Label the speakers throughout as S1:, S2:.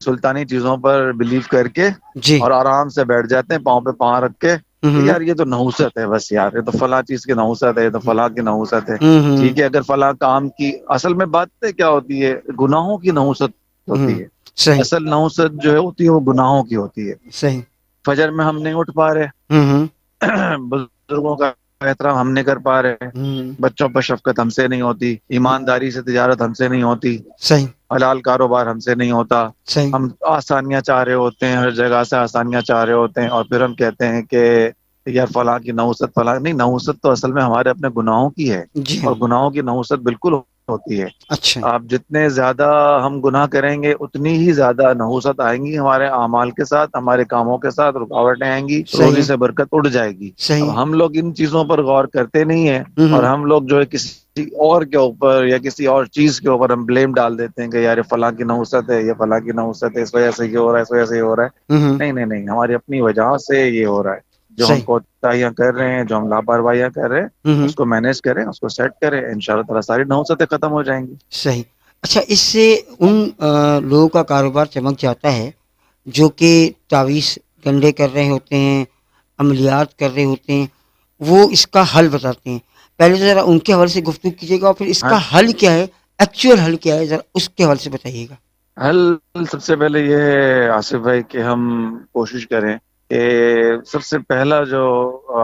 S1: سلطانی چیزوں پر بلیو کر کے
S2: جی
S1: اور آرام سے بیٹھ جاتے ہیں پاؤں پہ پاؤں رکھ کے کہ
S2: ہوں
S1: یار یہ تو نحوست ہے، بس یار یہ تو فلاں چیز کی نحوست ہے، یہ تو فلاں کی نحوست ہے.
S2: ہوں
S1: ٹھیک ہے، اگر فلاں کام کی اصل میں بات کیا ہوتی ہے، گناہوں کی نحوست ہوتی ہے.
S2: صحیح
S1: اصل نحوست جو ہے ہوتی ہے وہ گناہوں کی ہوتی ہے.
S2: صحیح
S1: فجر میں ہم نہیں اٹھ پا رہے،
S2: ہوں
S1: بزرگوں کا احترام ہم نہیں کر پا رہے،
S2: ہوں
S1: بچوں پر شفقت ہم سے نہیں ہوتی، ایمانداری سے تجارت ہم سے نہیں ہوتی،
S2: صحیح
S1: حلال کاروبار ہم سے نہیں ہوتا.
S2: صحیح
S1: ہم آسانیاں چاہ رہے ہوتے ہیں، ہر جگہ سے آسانیاں چاہ رہے ہوتے ہیں، اور پھر ہم کہتے ہیں کہ یار فلاں کی نحوست، فلاں نہیں. نحوست تو اصل میں ہمارے اپنے گناہوں کی ہے،
S2: جی
S1: اور
S2: ہاں
S1: گناہوں کی نحوست بالکل ہوتی ہے.
S2: اچھا
S1: آپ جتنے زیادہ ہم گناہ کریں گے اتنی ہی زیادہ نحوست آئیں گی ہمارے اعمال کے ساتھ، ہمارے کاموں کے ساتھ رکاوٹیں آئیں گی، روزی
S2: صحیح
S1: سے برکت اڑ جائے گی.
S2: صحیح
S1: اب ہم لوگ ان چیزوں پر غور کرتے نہیں ہیں، اور ہم لوگ جو ہے کسی اور کے اوپر یا کسی اور چیز کے اوپر ہم بلیم ڈال دیتے ہیں کہ یار یہ فلاں کی نحوست ہے، یہ فلاں کی نحوست ہے، اس وجہ سے یہ ہو رہا ہے، اس وجہ سے یہ ہو رہا ہے. نہیں نہیں نہیں، ہماری اپنی وجہ سے یہ ہو رہا ہے. جو ہم
S2: صحیح
S1: کوتاہیاں کر رہے ہیں، جو ہم لاپرواہیاں کر رہے ہیں، اس کو مینیج کریں، اس کو سیٹ کریں، انشاءاللہ تعالی ساری نحوستیں ختم ہو جائیں گی.
S2: صحیح. اچھا، اس سے ان لوگوں کا کاروبار چمک جاتا ہے جو کہ تعویذ گنڈے کر رہے ہوتے ہیں، عملیات کر رہے ہوتے ہیں، وہ اس کا حل بتاتے ہیں. پہلے تو ذرا ان کے حوالے سے گفتگو کیجیے گا، اور پھر اس
S1: ہاں،
S2: کا حل کیا ہے، ایکچوئل حل کیا ہے، ذرا اس کے حوالے سے بتائیے گا.
S1: حل سب سے پہلے یہ ہے آصف بھائی کہ ہم کوشش کریں کہ سب سے پہلا جو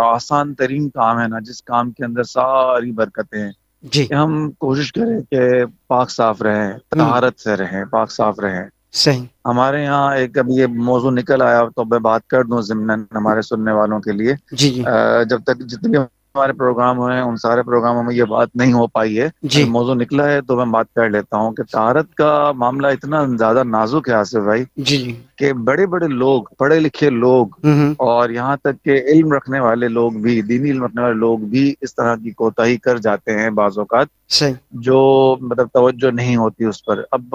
S1: آسان ترین کام ہے نا، جس کام کے اندر ساری برکتیں ہیں،
S2: جی
S1: کہ ہم کوشش کریں کہ پاک صاف رہیں، طہارت سے رہیں، پاک صاف رہیں.
S2: صحیح
S1: ہمارے یہاں ایک ابھی یہ موضوع نکل آیا تو میں بات کر دوں ضمن ہمارے سننے والوں کے لیے.
S2: جی جی
S1: جب تک جتنے ہمارے پروگرام ہوئے ہیں ان سارے پروگراموں میں یہ بات نہیں ہو پائی ہے،
S2: جی
S1: ابھی موضوع نکلا ہے تو میں بات کر لیتا ہوں کہ طہارت کا معاملہ اتنا زیادہ نازک ہے آصف بھائی
S2: جی جی
S1: کہ بڑے بڑے لوگ، پڑھے لکھے لوگ، اور یہاں تک کہ علم رکھنے والے لوگ بھی، دینی علم رکھنے والے لوگ بھی اس طرح کی کوتاہی کر جاتے ہیں بعض اوقات،
S2: صحیح
S1: جو مطلب توجہ نہیں ہوتی اس پر. اب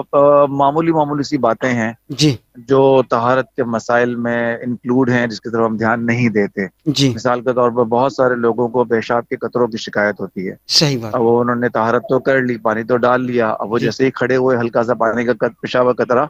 S1: معمولی معمولی سی باتیں ہیں
S2: جی
S1: جو طہارت کے مسائل میں انکلوڈ ہیں، جس کی طرف ہم دھیان نہیں دیتے.
S2: جی
S1: مثال کے طور پر بہت سارے لوگوں کو پیشاب کے قطروں کی شکایت ہوتی ہے.
S2: صحیح بات.
S1: اب وہ انہوں نے طہارت تو کر لی، پانی تو ڈال لیا، اب وہ
S2: جی
S1: جیسے ہی کھڑے ہوئے ہلکا سا پانی کا پیشاب کا قطرہ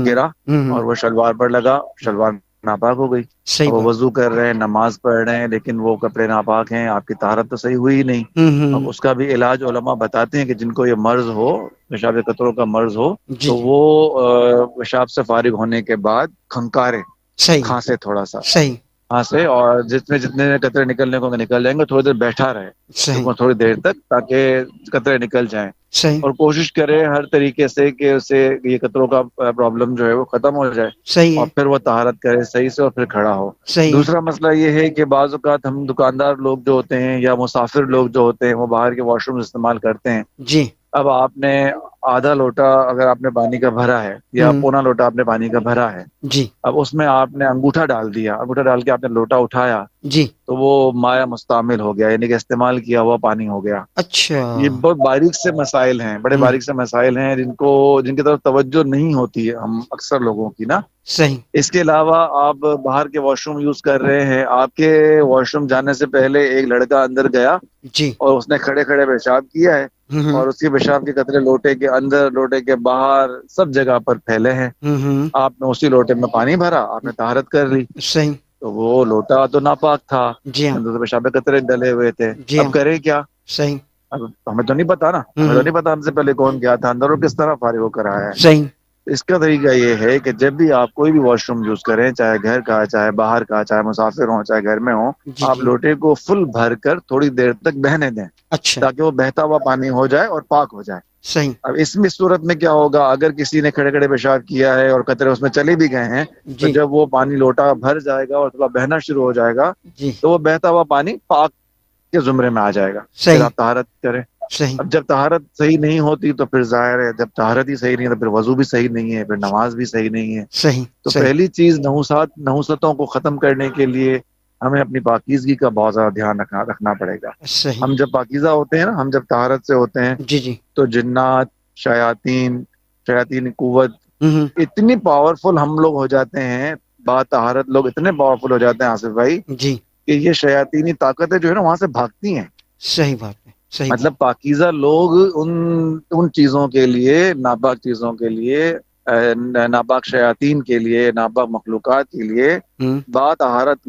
S1: گرا اور وہ شلوار پر لگا، شلوار ناپاک ہو گئی.
S2: صحیح
S1: اب وہ
S2: بات.
S1: وضو کر رہے ہیں، نماز پڑھ رہے ہیں، لیکن وہ کپڑے ناپاک ہیں، آپ کی طہارت تو صحیح ہوئی ہی نہیں. اب اس کا بھی علاج علماء بتاتے ہیں کہ جن کو یہ مرض ہو، پیشاب کے قطروں کا مرض ہو،
S2: جی
S1: تو
S2: جی
S1: وہ پیشاب سے فارغ ہونے کے بعد کھنکارے،
S2: صحیح
S1: کھانسے تھوڑا سا،
S2: صحیح
S1: کھانسے، اور جتنے قطرے نکلنے کو نکل جائیں گے، تھوڑی دیر بیٹھا رہے
S2: صحیح
S1: تھوڑی دیر تک تاکہ قطرے نکل جائیں،
S2: صحیح
S1: اور کوشش کرے ہر طریقے سے کہ اسے یہ قطروں کا پرابلم جو ہے وہ ختم ہو جائے،
S2: صحیح
S1: اور
S2: ہے
S1: پھر وہ طہارت کرے صحیح سے اور پھر کھڑا ہو.
S2: صحیح ہے.
S1: دوسرا مسئلہ یہ ہے کہ بعض اوقات ہم دکاندار لوگ جو ہوتے ہیں یا مسافر لوگ جو ہوتے ہیں وہ باہر کے واش روم استعمال کرتے ہیں.
S2: جی
S1: اب آپ نے آدھا لوٹا اگر آپ نے پانی کا بھرا ہے، یا پونا لوٹا آپ نے پانی کا بھرا ہے،
S2: جی
S1: اب اس میں آپ نے انگوٹھا ڈال دیا، انگوٹھا ڈال کے آپ نے لوٹا اٹھایا
S2: جی
S1: تو وہ مایا مستعمل ہو گیا، یعنی کہ استعمال کیا ہوا پانی ہو گیا.
S2: اچھا.
S1: یہ بہت باریک سے مسائل ہیں، بڑے باریک سے مسائل ہیں جن کی طرف توجہ نہیں ہوتی ہے ہم اکثر لوگوں کی نا.
S2: صحیح
S1: اس کے علاوہ آپ باہر کے واش روم یوز کر رہے ہیں، آپ کے واش روم جانے سے پہلے ایک لڑکا اندر گیا
S2: جی
S1: اور اس نے کھڑے کھڑے پیشاب کیا ہے، اور اس کے پیشاب کے قطرے لوٹے کے اندر، لوٹے کے باہر، سب جگہ پر پھیلے ہیں. آپ نے اسی لوٹے میں پانی بھرا، آپ نے طہارت کر لی،
S2: صحیح.
S1: تو وہ لوٹا تو ناپاک تھا،
S2: جی ہاں.
S1: اندر تو پیشاب کے قطرے ڈلے ہوئے تھے.
S2: جی
S1: اب
S2: ہاں.
S1: کرے کیا؟
S2: صحیح.
S1: اب ہمیں تو نہیں پتا نا، ہمیں تو نہیں پتا ہم سے پہلے کون گیا تھا اندر اور کس طرح فارغ ہو کر آیا ہے.
S2: صحیح.
S1: اس کا طریقہ یہ ہے کہ جب بھی آپ کوئی بھی واش روم یوز کریں، چاہے گھر کا، چاہے باہر کا، چاہے مسافر ہوں، چاہے گھر میں ہوں،
S2: جی
S1: آپ
S2: جی.
S1: لوٹے کو فل بھر کر تھوڑی دیر تک بہنے دیں
S2: اچھا.
S1: تاکہ وہ بہتا ہوا پانی ہو جائے اور پاک ہو جائے.
S2: صحیح.
S1: اب اس میں صورت میں کیا ہوگا، اگر کسی نے کھڑے کھڑے پیشاب کیا ہے اور قطرے اس میں چلے بھی گئے ہیں، تو
S2: جی
S1: جب وہ پانی لوٹا بھر جائے گا اور تھوڑا بہنا شروع ہو جائے گا
S2: جی.
S1: تو وہ بہتا ہوا پانی پاک کے زمرے میں آ جائے گا. پھر
S2: صحیح
S1: آپ طہارت کریں.
S2: صحیح.
S1: اب جب طہارت صحیح نہیں ہوتی تو پھر ظاہر ہے، جب طہارت ہی صحیح نہیں ہے تو پھر وضو بھی صحیح نہیں ہے، پھر نماز بھی صحیح نہیں ہے.
S2: صحیح
S1: تو
S2: صحیح.
S1: پہلی چیز نحوستوں کو ختم کرنے کے لیے ہمیں اپنی پاکیزگی کا بہت زیادہ دھیان رکھنا پڑے گا.
S2: صحیح.
S1: ہم جب پاکیزہ ہوتے ہیں نا، ہم جب طہارت سے ہوتے ہیں
S2: جی جی.
S1: تو جنات، شیاطین قوت
S2: ہوں.
S1: اتنی پاورفل ہم لوگ ہو جاتے ہیں، با طہارت لوگ اتنے پاورفل ہو جاتے ہیں آصف بھائی،
S2: جی.
S1: کہ یہ شیاطینی طاقتیں جو ہے نا وہاں سے بھاگتی ہیں.
S2: صحیح بات ہے. صحیح
S1: مطلب پاکیزہ لوگ ان چیزوں کے لیے، ناپاک چیزوں کے لیے ناپاک شیاطین کے لیے، ناپاک مخلوقات کے لیے
S2: ہوں
S1: بطہارت